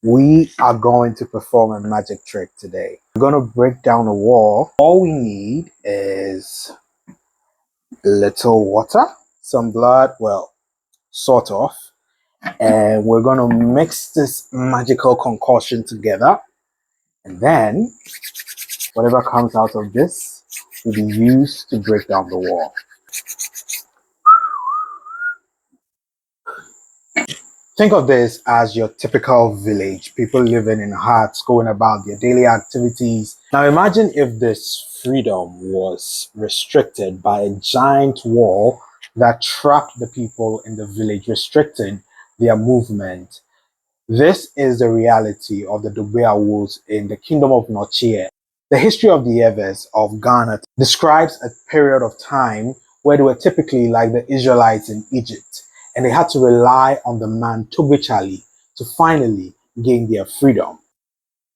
We are going to perform a magic trick today. We're going to break down a wall. All we need is a little water, some blood, well, sort of, and we're going to mix this magical concoction together, and then whatever comes out of this will be used to break down the wall. Think of this as your typical village, people living in huts, going about their daily activities. Now imagine if this freedom was restricted by a giant wall that trapped the people in the village, restricting their movement. This is the reality of the Ewes in the kingdom of Nochie. The history of the Ewes of Ghana describes a period of time where they were typically like the Israelites in Egypt, and they had to rely on the man Togbe Tsali to finally gain their freedom.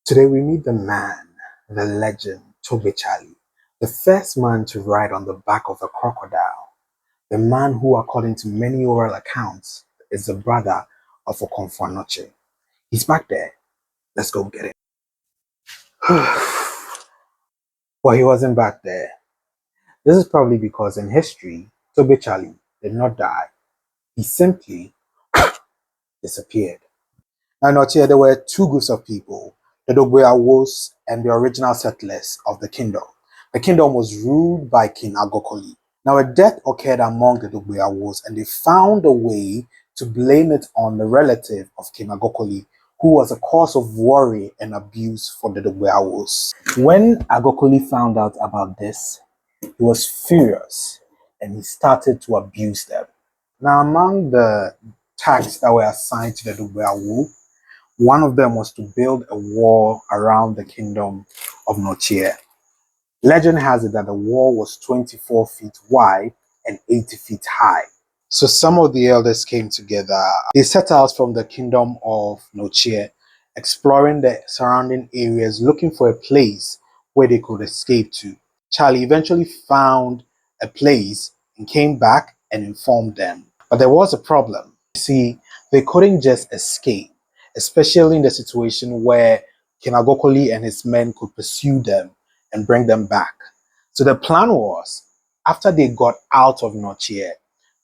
Today we meet the man, the legend Togbe Tsali, the first man to ride on the back of a crocodile, the man who, according to many oral accounts, is the brother of Okomfo. He's back there. Let's go get him. Well, he wasn't back there. This is probably because in history, Togbe Tsali did not die. He simply disappeared. Now, not here, there were two groups of people, the Ewes and the original settlers of the kingdom. The kingdom was ruled by King Agorkoli. Now, a death occurred among the Ewes, and they found a way to blame it on the relative of King Agorkoli, who was a cause of worry and abuse for the Ewes. When Agorkoli found out about this, he was furious and he started to abuse them. Now, among the tasks that were assigned to the Ewes, one of them was to build a wall around the kingdom of Nochie. Legend has it that the wall was 24 feet wide and 80 feet high. So some of the elders came together. They set out from the kingdom of Nochie, exploring the surrounding areas, looking for a place where they could escape to. Charlie eventually found a place and came back and informed them. But there was a problem. You see, they couldn't just escape, especially in the situation where King Agorkoli and his men could pursue them and bring them back. So the plan was, after they got out of Nochie,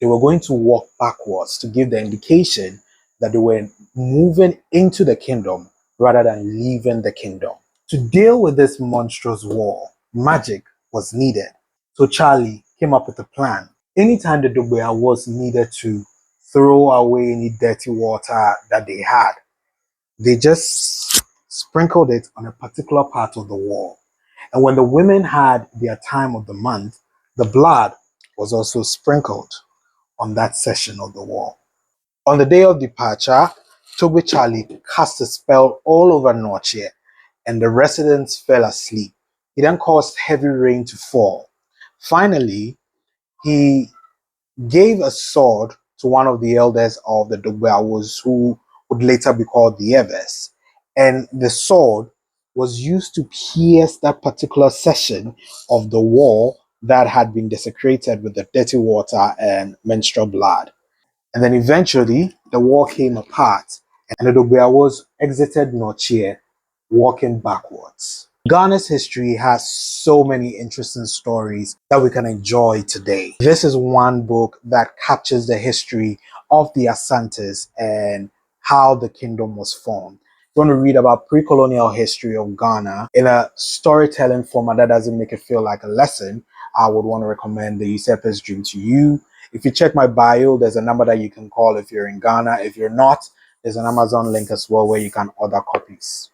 they were going to walk backwards to give the indication that they were moving into the kingdom rather than leaving the kingdom. To deal with this monstrous wall, magic was needed. So Charlie came up with a plan. Anytime the Ewes needed to throw away any dirty water that they had, they just sprinkled it on a particular part of the wall. And when the women had their time of the month, the blood was also sprinkled on that section of the wall. On the day of departure, Togbe Tsali cast a spell all over Nochie, and the residents fell asleep. He then caused heavy rain to fall. Finally, he gave a sword to one of the elders of the Ewes, who would later be called the Ewes. And the sword was used to pierce that particular section of the wall that had been desecrated with the dirty water and menstrual blood. And then eventually, the wall came apart, and the Ewes exited Nochie, walking backwards. Ghana's history has so many interesting stories that we can enjoy today. This is one book that captures the history of the Asantes and how the kingdom was formed. If you want to read about pre-colonial history of Ghana in a storytelling format that doesn't make it feel like a lesson, I would want to recommend The Usurper's Dream to you. If you check my bio, there's a number that you can call if you're in Ghana. If you're not, there's an Amazon link as well where you can order copies.